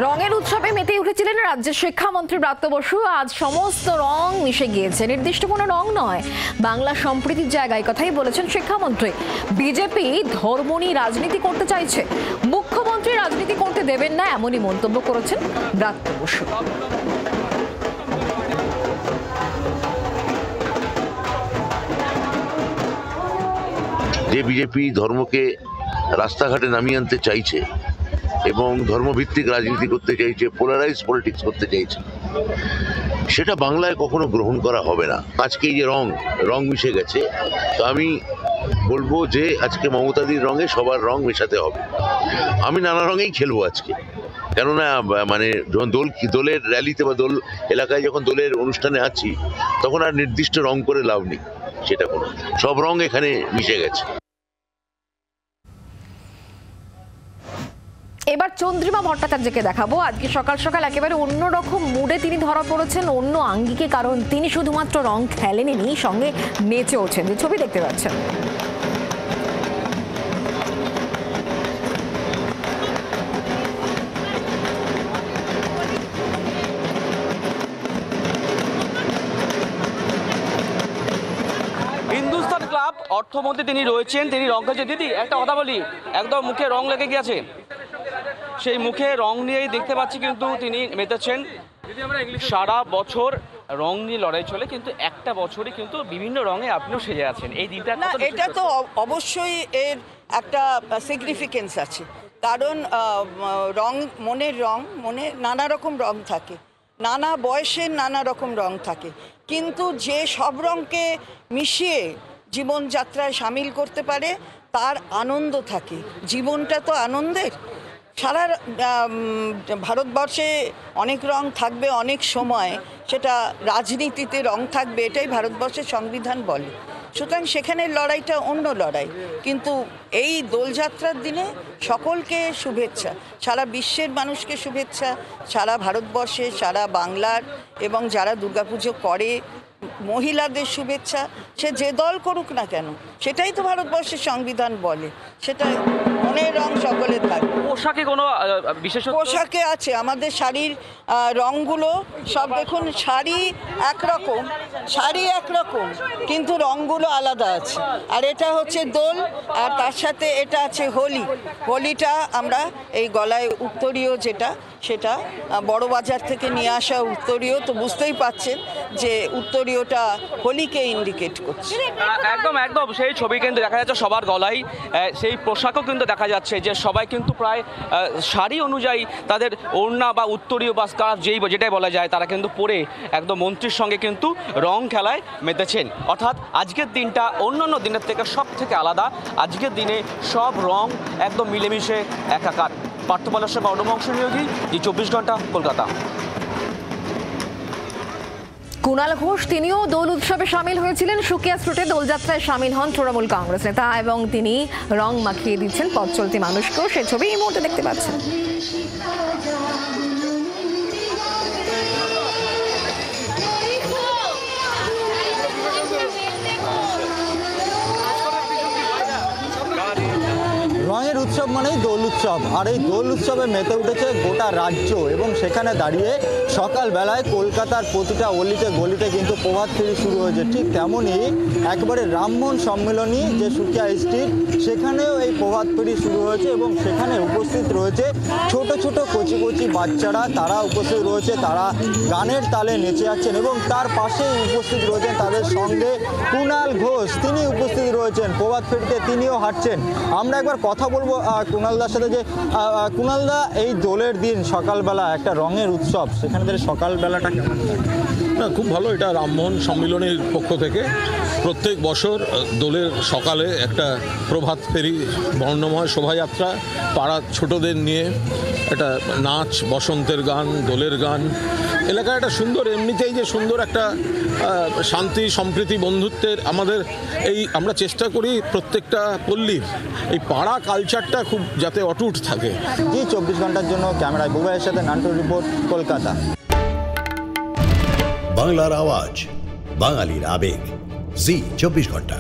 রঙের উৎসবে মেতে উঠেছিলেন রাজ্যের শিক্ষামন্ত্রী ব্রাত্য বসু। আজ সমস্ত রং মিশে গিয়েছে, নির্দিষ্ট কোনো রং নয়, বাংলা সম্প্রীতির জায়গায়। কথাই বলেছেন শিক্ষামন্ত্রী। বিজেপি ধর্ম নিয়ে রাজনীতি করতে চাইছে, মুখ্যমন্ত্রী রাজনীতি করতে দেবেন না, এমনই মন্তব্য করেছেন ব্রাত্য বসু। যে বিজেপি ধর্মকে রাস্তাঘাটে নামিয়ে আনতে চাইছে এবং ধর্মভিত্তিক রাজনীতি করতে চাইছে, পোলারাইজ পলিটিক্স করতে চাইছে, সেটা বাংলায় কখনো গ্রহণ করা হবে না। আজকে এই যে রং মিশে গেছে, তো আমি বলবো যে আজকে মমতাদির রঙে সবার রং মেশাতে হবে। আমি নানা রঙেই খেলবো আজকে, কেননা মানে যখন দোলের র্যালিতে বা দোল এলাকায় যখন দোলের অনুষ্ঠানে আছি, তখন আর নির্দিষ্ট রং করে লাভ নেই, সেটা কোনো সব রং এখানে মিশে গেছে। এবার চন্দ্রিমা ভট্টাচার্যকে দেখাবো। আজকে সকাল সকাল একেবারে অন্যরকম মুডে তিনি ধরা পড়েছেন, অন্য আঙ্গিকে, কারণ তিনি শুধুমাত্র রং খেলেননি, সঙ্গে নেচেওছেন। যে ছবি দেখতে পাচ্ছেন, হিন্দুস্তান ক্লাব অর্থমন্ত্রী তিনি রয়েছেন, তিনি রং খেলছেন। দিদি একটা কথা বলি, একদম মুখে রং লেগে গেছে, সেই মুখে রং নিয়েই দেখতে পাচ্ছি কিন্তু তিনি মেতেছেন। সারা বছর রং নিয়ে লড়াই চলে, কিন্তু একটা বছরই কিন্তু বিভিন্ন রঙে আপনিও সেজে আছেন। এই দিনটা না, এটা তো অবশ্যই এর একটা সিগনিফিকেন্স আছে, কারণ মনে নানা রকম রং থাকে, নানা বয়সের নানা রকম রং থাকে, কিন্তু যে সব রঙকে মিশিয়ে জীবনযাত্রায় সামিল করতে পারে তার আনন্দ থাকে। জীবনটা তো আনন্দের। সারা ভারতবর্ষে অনেক রং থাকবে, অনেক সময় সেটা রাজনীতিতে রং থাকবে, এটাই ভারতবর্ষের সংবিধান বলে। সুতরাং সেখানে লড়াইটা অন্য লড়াই, কিন্তু এই দোলযাত্রার দিনে সকলকে শুভেচ্ছা, সারা বিশ্বের মানুষকে শুভেচ্ছা, সারা ভারতবর্ষে, সারা বাংলার এবং যারা দুর্গাপুজো করে মহিলাদের শুভেচ্ছা। সে যে দল করুক না কেন, সেটাই তো ভারতবর্ষের সংবিধান বলে, সেটা মনের রং সকলের থাকবে। পোশাকে কোনো বিশেষ পোশাকে আছে, আমাদের শাড়ির রঙগুলো সব দেখুন, শাড়ি একরকম কিন্তু রঙগুলো আলাদা আছে। আর এটা হচ্ছে দোল, আর তার সাথে এটা আছে হোলিটা আমরা এই গলায় উত্তরীয় যেটা, সেটা বড় বাজার থেকে নিয়ে আসা উত্তরীয়, তো বুঝতেই পাচ্ছেন যে উত্তরীয়টা হোলিকে ইন্ডিকেট করছে। একদম সেই ছবি কিন্তু দেখা যাচ্ছে সবার গলায়, সেই পোশাকও কিন্তু দেখা যাচ্ছে যে সবাই কিন্তু প্রায় শাড়ি অনুযায়ী তাদের ওড়না বা উত্তরীয় বা স্কার্ফ যেটাই বলা যায়, তারা কিন্তু পরে একদম মন্ত্রীর সঙ্গে কিন্তু রং খেলায় মেতেছেন। অর্থাৎ আজকের দিনটা অন্যান্য দিনের থেকে সব থেকে আলাদা। আজকের দিনে সব রং একদম মিলেমিশে একাকার। পার্থবালার সঙ্গে অনুবংশ নিয়োগী, জি 24 ঘন্টা, কলকাতা। কুণাল ঘোষ তিনিও দোল উৎসবে সামিল হয়েছিলেন। সুকিয়া স্ট্রিটে দোলযাত্রায় সামিল হন তৃণমূল কংগ্রেস নেতা, এবং তিনি রং মাখিয়ে দিচ্ছেন পথ চলতি মানুষকেও। সে ছবি এই মুহূর্তে দেখতে পাচ্ছেন। রঙের উৎসব মানেই দোল উৎসব, আর এই দোল উৎসবে মেতে উঠেছে গোটা রাজ্য, এবং সেখানে দাঁড়িয়ে সকালবেলায় কলকাতার প্রতিটা অলিতে গলিতে কিন্তু প্রভাত ফেরি শুরু হয়েছে। ঠিক তেমনই একবারে রামমোহন সম্মেলনী যে সুকিয়া স্ট্রিট, সেখানেও এই প্রভাত ফেরি শুরু হয়েছে, এবং সেখানে উপস্থিত রয়েছে ছোট ছোট কচি কচি বাচ্চারা, তারা উপস্থিত রয়েছে, তারা গানের তালে নেচে যাচ্ছেন, এবং তার পাশেই উপস্থিত রয়েছেন তাদের সঙ্গে কুণাল ঘোষ, তিনি উপস্থিত রয়েছেন প্রভাত ফেরিতে, তিনিও হাঁটছেন। আমরা একবার কথা বলবো কুণালদার সাথে, যে কুণালদা, এই দোলের দিন সকালবেলা একটা রঙের উৎসব, সেখানে সকালবেলাটা কেমন? না, খুব ভালো। এটা রামমোহন সম্মিলনীর পক্ষ থেকে প্রত্যেক বছর দোলের সকালে একটা প্রভাত ফেরি বর্ণময় শোভাযাত্রা, পাড়ার ছোটদের নিয়ে একটা নাচ, বসন্তের গান, দোলের গান, এলাকায় একটা সুন্দর, এমনিতেই যে সুন্দর একটা শান্তি, সম্প্রীতি, বন্ধুত্বের আমাদের আমরা চেষ্টা করি প্রত্যেকটা পল্লীর এই পাড়া কালচারটা খুব যাতে অটুট থাকে। জি 24 ঘন্টার জন্য ক্যামেরায় বুবাইয়ের সাথে নান্টুর রিপোর্ট, কলকাতা। বাংলার আওয়াজ, বাঙালির আবেগ, জি 24 ঘন্টা।